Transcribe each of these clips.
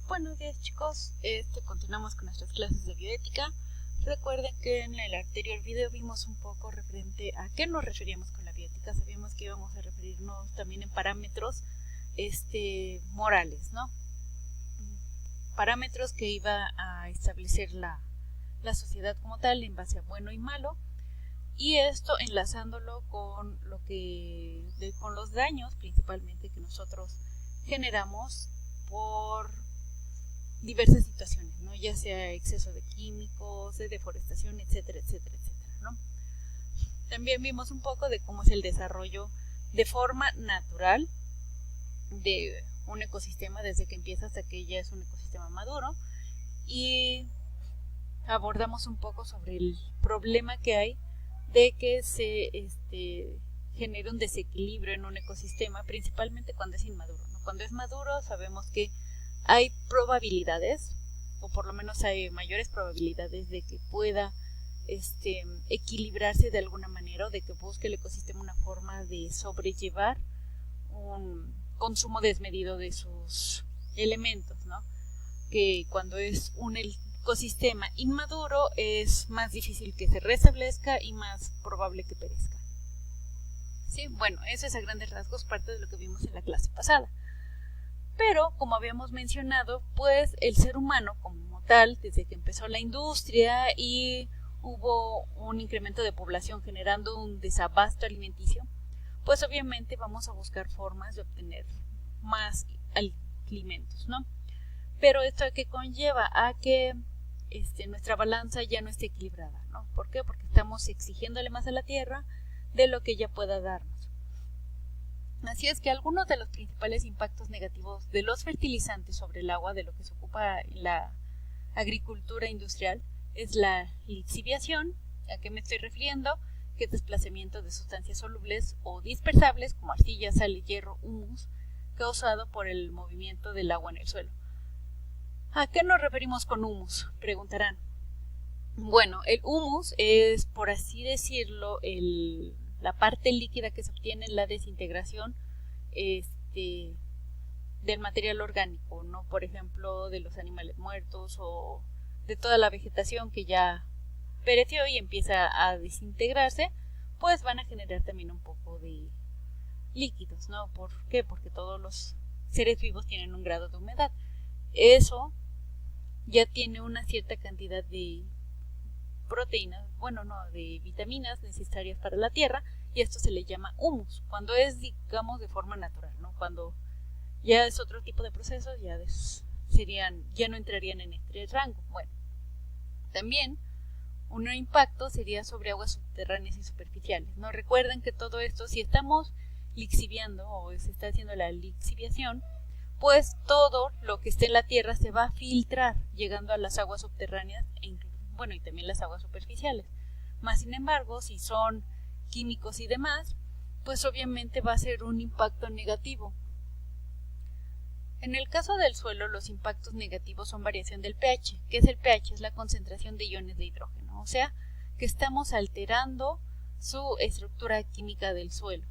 Buenos días chicos, continuamos con nuestras clases de bioética. Recuerden que en el anterior video vimos un poco referente a qué nos referíamos con la bioética. Sabíamos que íbamos a referirnos también en parámetros morales, ¿no? Parámetros que iba a establecer la sociedad como tal en base a bueno y malo, y esto enlazándolo con con los daños principalmente que nosotros generamos por diversas situaciones, ¿no? Ya sea exceso de químicos, de deforestación, etcétera, etcétera, etcétera, ¿no? También vimos un poco de cómo es el desarrollo de forma natural de un ecosistema desde que empieza hasta que ya es un ecosistema maduro, y abordamos un poco sobre el problema que hay de que se genere un desequilibrio en un ecosistema, principalmente cuando es inmaduro, ¿no? Cuando es maduro sabemos que hay probabilidades, o por lo menos hay mayores probabilidades de que pueda equilibrarse de alguna manera, o de que busque el ecosistema una forma de sobrellevar un consumo desmedido de sus elementos, ¿no? Que cuando es un ecosistema inmaduro es más difícil que se restablezca y más probable que perezca. Sí, bueno, eso es a grandes rasgos parte de lo que vimos en la clase pasada. Pero, como habíamos mencionado, pues el ser humano como tal, desde que empezó la industria y hubo un incremento de población generando un desabasto alimenticio, pues obviamente vamos a buscar formas de obtener más alimentos, ¿no? Pero esto que conlleva a que nuestra balanza ya no esté equilibrada, ¿no? ¿Por qué? Porque estamos exigiéndole más a la tierra de lo que ella pueda darnos. Así es que algunos de los principales impactos negativos de los fertilizantes sobre el agua, de lo que se ocupa en la agricultura industrial, es la lixiviación. ¿A qué me estoy refiriendo? Que es desplazamiento de sustancias solubles o dispersables como arcilla, sal, hierro, humus, causado por el movimiento del agua en el suelo. ¿A qué nos referimos con humus?, preguntarán. Bueno, el humus es, por así decirlo, la parte líquida que se obtiene en la desintegración del material orgánico, ¿no? Por ejemplo, de los animales muertos o de toda la vegetación que ya pereció y empieza a desintegrarse, pues van a generar también un poco de líquidos, ¿no? ¿Por qué? Porque todos los seres vivos tienen un grado de humedad. Eso ya tiene una cierta cantidad de proteínas, de vitaminas necesarias para la tierra, y esto se le llama humus, cuando es, digamos, de forma natural, ¿no? Cuando ya es otro tipo de procesos, ya no entrarían en este rango. Bueno, también un impacto sería sobre aguas subterráneas y superficiales, ¿no? Recuerden que todo esto, si estamos lixiviando o se está haciendo la lixiviación, pues todo lo que esté en la tierra se va a filtrar, llegando a las aguas subterráneas y también las aguas superficiales. Más sin embargo, si son químicos y demás, pues obviamente va a ser un impacto negativo. En el caso del suelo, los impactos negativos son variación del pH. ¿Qué es el pH? Es la concentración de iones de hidrógeno, o sea, que estamos alterando su estructura química del suelo.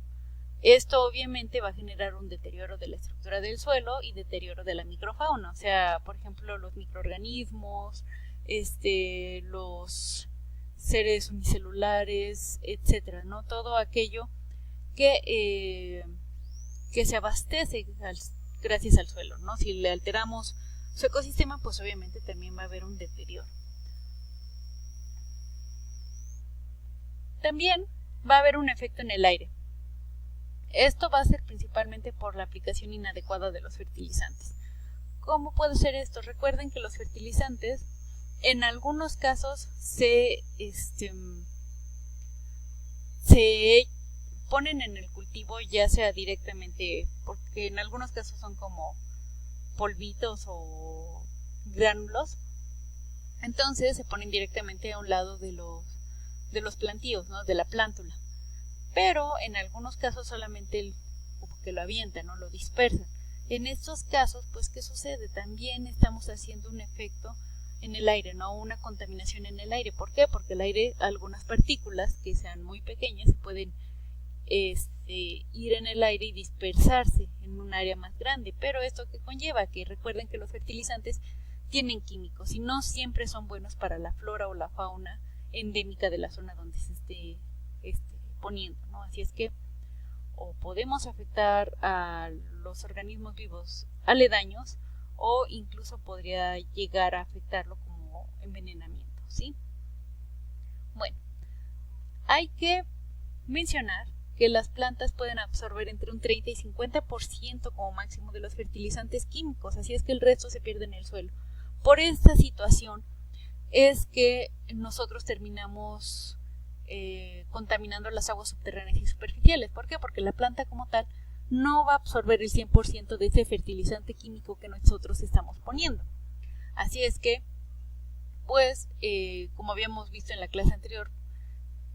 Esto obviamente va a generar un deterioro de la estructura del suelo y deterioro de la microfauna, o sea, por ejemplo, los microorganismos, los seres unicelulares, etcétera, ¿no? Todo aquello que se abastece gracias al suelo, ¿no? Si le alteramos su ecosistema, pues obviamente también va a haber un deterioro. También va a haber un efecto en el aire. Esto va a ser principalmente por la aplicación inadecuada de los fertilizantes. ¿Cómo puede ser esto? Recuerden que los fertilizantes en algunos casos se ponen en el cultivo, ya sea directamente, porque en algunos casos son como polvitos o gránulos, entonces se ponen directamente a un lado de los plantíos, ¿no? De la plántula. Pero en algunos casos solamente como que lo avientan, ¿no? Lo dispersan. En estos casos, pues, ¿qué sucede? También estamos haciendo un efecto en el aire, ¿no? Una contaminación en el aire. ¿Por qué? Porque el aire, algunas partículas que sean muy pequeñas, se pueden ir en el aire y dispersarse en un área más grande, pero esto que conlleva, que recuerden que los fertilizantes tienen químicos y no siempre son buenos para la flora o la fauna endémica de la zona donde se esté poniendo, ¿no? Así es que o podemos afectar a los organismos vivos aledaños o incluso podría llegar a afectarlo como envenenamiento, ¿sí? Bueno, hay que mencionar que las plantas pueden absorber entre un 30 y 50% como máximo de los fertilizantes químicos, así es que el resto se pierde en el suelo. Por esta situación es que nosotros terminamos contaminando las aguas subterráneas y superficiales. ¿Por qué? Porque la planta como tal no va a absorber el 100% de ese fertilizante químico que nosotros estamos poniendo. Así es que, pues, como habíamos visto en la clase anterior,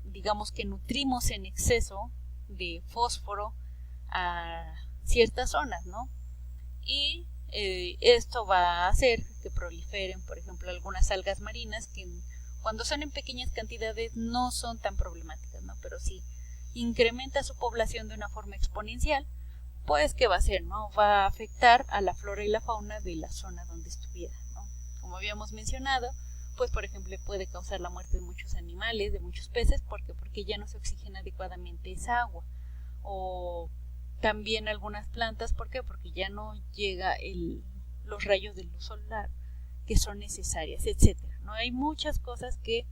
digamos que nutrimos en exceso de fósforo a ciertas zonas, ¿no? Y esto va a hacer que proliferen, por ejemplo, algunas algas marinas que cuando son en pequeñas cantidades no son tan problemáticas, ¿no? Pero si incrementa su población de una forma exponencial, pues ¿qué va a hacer, no? Va a afectar a la flora y la fauna de la zona donde estuviera, ¿no? Como habíamos mencionado, pues por ejemplo puede causar la muerte de muchos animales, de muchos peces, porque ya no se oxigena adecuadamente esa agua. O también algunas plantas, ¿por qué? Porque ya no llega los rayos de luz solar que son necesarias, etcétera. ¿No? Hay muchas cosas que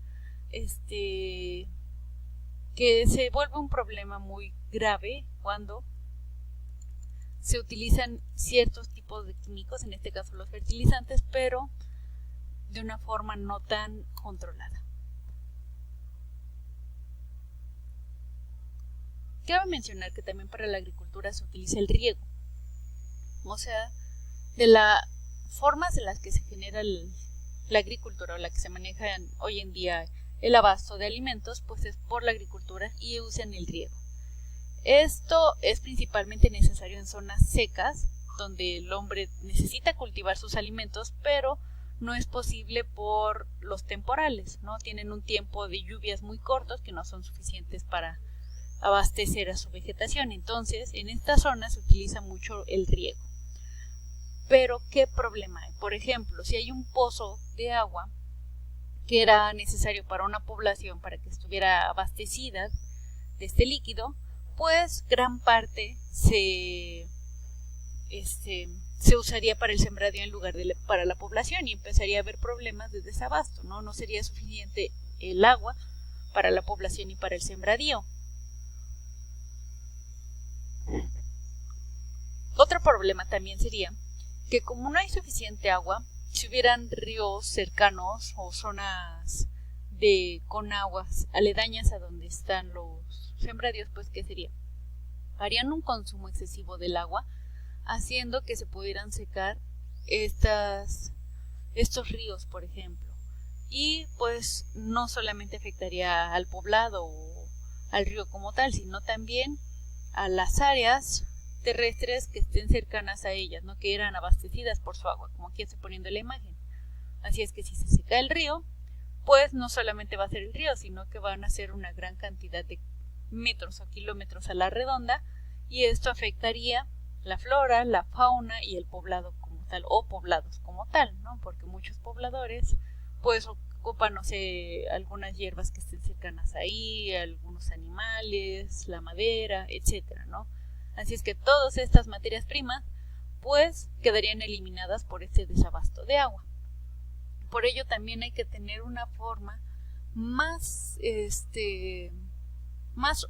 se vuelve un problema muy grave cuando se utilizan ciertos tipos de químicos, en este caso los fertilizantes, pero de una forma no tan controlada. Cabe mencionar que también para la agricultura se utiliza el riego, o sea, de las formas en las que se genera la agricultura o la que se maneja hoy en día el abasto de alimentos, pues es por la agricultura y usan el riego. Esto es principalmente necesario en zonas secas, donde el hombre necesita cultivar sus alimentos, pero no es posible por los temporales, ¿no? Tienen un tiempo de lluvias muy cortos que no son suficientes para abastecer a su vegetación. Entonces, en esta zona se utiliza mucho el riego. Pero, ¿qué problema hay? Por ejemplo, si hay un pozo de agua que era necesario para una población para que estuviera abastecida de este líquido, pues gran parte se usaría para el sembradío en lugar de para la población y empezaría a haber problemas de desabasto, ¿no? No sería suficiente el agua para la población y para el sembradío. Otro problema también sería que como no hay suficiente agua, si hubieran ríos cercanos o zonas con aguas aledañas a donde están los sembradíos, pues ¿qué sería? Harían un consumo excesivo del agua, haciendo que se pudieran secar estos ríos, por ejemplo. Y pues no solamente afectaría al poblado o al río como tal, sino también a las áreas terrestres que estén cercanas a ellas, ¿no? Que eran abastecidas por su agua, como aquí estoy poniendo la imagen. Así es que si se seca el río, pues no solamente va a ser el río, sino que van a ser una gran cantidad de metros o kilómetros a la redonda, y esto afectaría la flora, la fauna y el poblado como tal, o poblados como tal, ¿no? Porque muchos pobladores pues ocupan, no sé, algunas hierbas que estén cercanas ahí, algunos animales, la madera, etcétera, ¿no? Así es que todas estas materias primas pues quedarían eliminadas por este desabasto de agua. Por ello también hay que tener una forma más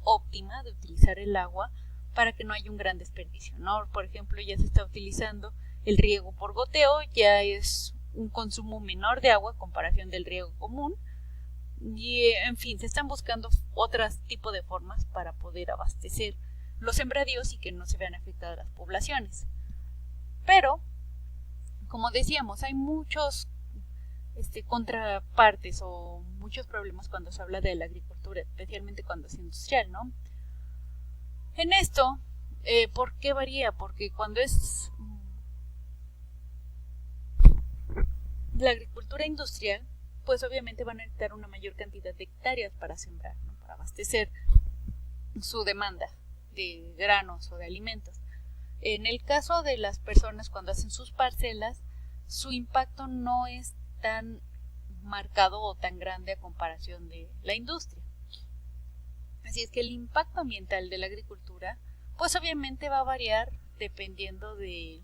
óptima de utilizar el agua para que no haya un gran desperdicio, ¿no? Por ejemplo, ya se está utilizando el riego por goteo, ya es un consumo menor de agua en comparación del riego común, y en fin, se están buscando otros tipos de formas para poder abastecer los sembradíos y que no se vean afectadas las poblaciones. Pero, como decíamos, hay muchos contrapartes o muchos problemas cuando se habla de la agricultura, especialmente cuando es industrial, ¿no? En esto, ¿por qué varía? Porque cuando es la agricultura industrial, pues obviamente van a necesitar una mayor cantidad de hectáreas para sembrar, ¿no? Para abastecer su demanda de granos o de alimentos. En el caso de las personas cuando hacen sus parcelas, su impacto no es tan marcado o tan grande a comparación de la industria. Así es que el impacto ambiental de la agricultura, pues obviamente va a variar dependiendo de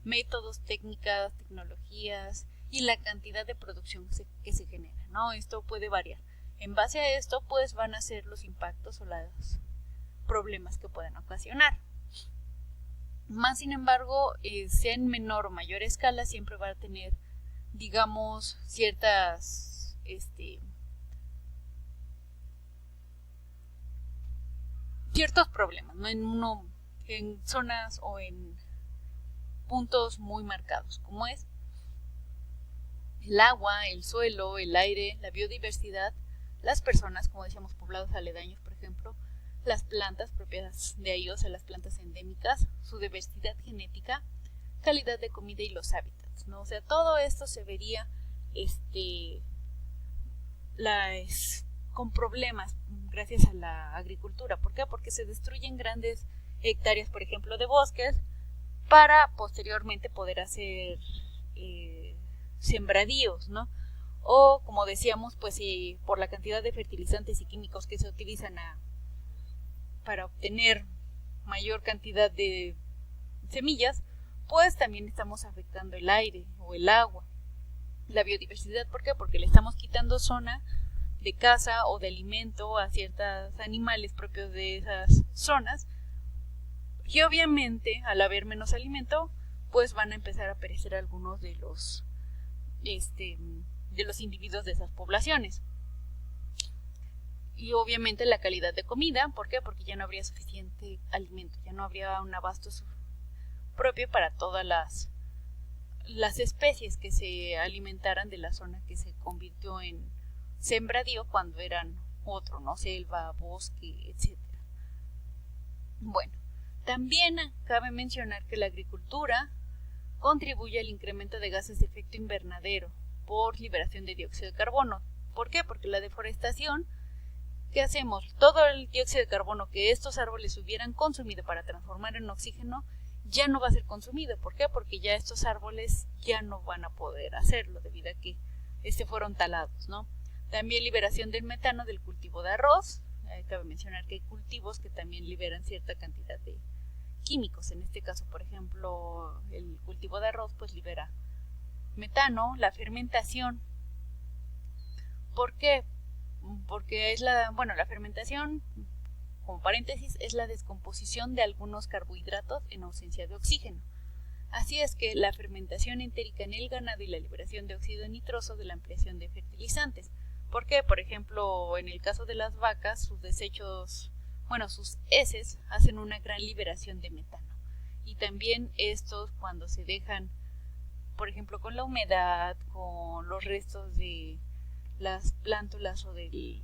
métodos, técnicas, tecnologías y la cantidad de producción que se genera, ¿no? Esto puede variar. En base a esto, pues van a ser los impactos o los problemas que puedan ocasionar. Más sin embargo, sea en menor o mayor escala, siempre va a tener, digamos, ciertas ciertos problemas, ¿no? En zonas o en puntos muy marcados, como es el agua, el suelo, el aire, la biodiversidad, las personas, como decíamos, poblados aledaños, por ejemplo, las plantas propias de ahí, o sea, las plantas endémicas, su diversidad genética, calidad de comida y los hábitats, ¿no? O sea, todo esto se vería con problemas gracias a la agricultura. ¿Por qué? Porque se destruyen grandes hectáreas, por ejemplo, de bosques para posteriormente poder hacer sembradíos, ¿no? O, como decíamos, pues por la cantidad de fertilizantes y químicos que se utilizan para obtener mayor cantidad de semillas, pues también estamos afectando el aire o el agua, la biodiversidad. ¿Por qué? Porque le estamos quitando zona de caza o de alimento a ciertos animales propios de esas zonas, y obviamente al haber menos alimento, pues van a empezar a perecer algunos de los individuos de esas poblaciones. Y obviamente la calidad de comida, ¿por qué? Porque ya no habría suficiente alimento, ya no habría un abasto propio para todas las especies que se alimentaran de la zona que se convirtió en sembradío cuando eran otro, ¿no? Selva, bosque, etc. Bueno, también cabe mencionar que la agricultura contribuye al incremento de gases de efecto invernadero por liberación de dióxido de carbono. ¿Por qué? Porque la deforestación, ¿qué hacemos? Todo el dióxido de carbono que estos árboles hubieran consumido para transformar en oxígeno ya no va a ser consumido. ¿Por qué? Porque ya estos árboles ya no van a poder hacerlo debido a que fueron talados, ¿no? También liberación del metano del cultivo de arroz. Cabe mencionar que hay cultivos que también liberan cierta cantidad de químicos. En este caso, por ejemplo, el cultivo de arroz pues libera metano. La fermentación. ¿Por qué? Porque la fermentación, como paréntesis, es la descomposición de algunos carbohidratos en ausencia de oxígeno. Así es que la fermentación entérica en el ganado y la liberación de óxido nitroso de la ampliación de fertilizantes. ¿Por qué? Por ejemplo, en el caso de las vacas, sus desechos, sus heces hacen una gran liberación de metano. Y también estos, cuando se dejan, por ejemplo, con la humedad, con los restos de las plántulas o de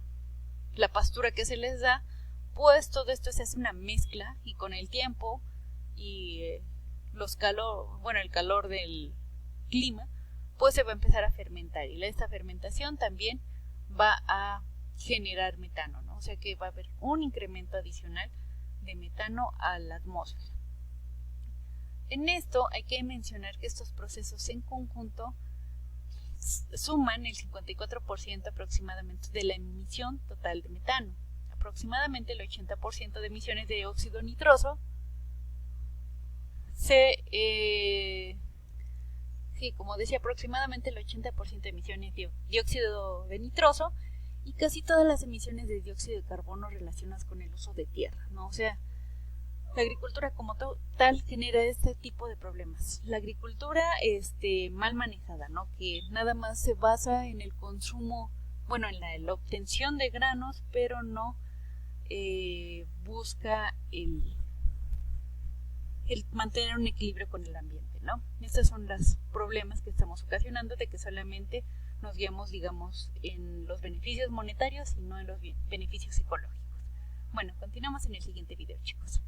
la pastura que se les da, pues todo esto se hace una mezcla, y con el tiempo y el calor del clima, pues se va a empezar a fermentar, y esta fermentación también va a generar metano, ¿no? O sea que va a haber un incremento adicional de metano a la atmósfera. En esto hay que mencionar que estos procesos en conjunto suman el 54% aproximadamente de la emisión total de metano. Aproximadamente el 80% de emisiones de óxido nitroso como decía, aproximadamente el 80% de emisiones de dióxido de nitroso, y casi todas las emisiones de dióxido de carbono relacionadas con el uso de tierra, ¿no? O sea, la agricultura como tal genera este tipo de problemas. La agricultura mal manejada, ¿no? Que nada más se basa en el consumo, en la obtención de granos, pero no busca el mantener un equilibrio con el ambiente, ¿no? Estos son los problemas que estamos ocasionando, de que solamente nos guiamos, digamos, en los beneficios monetarios y no en los beneficios ecológicos. Bueno, continuamos en el siguiente video, chicos.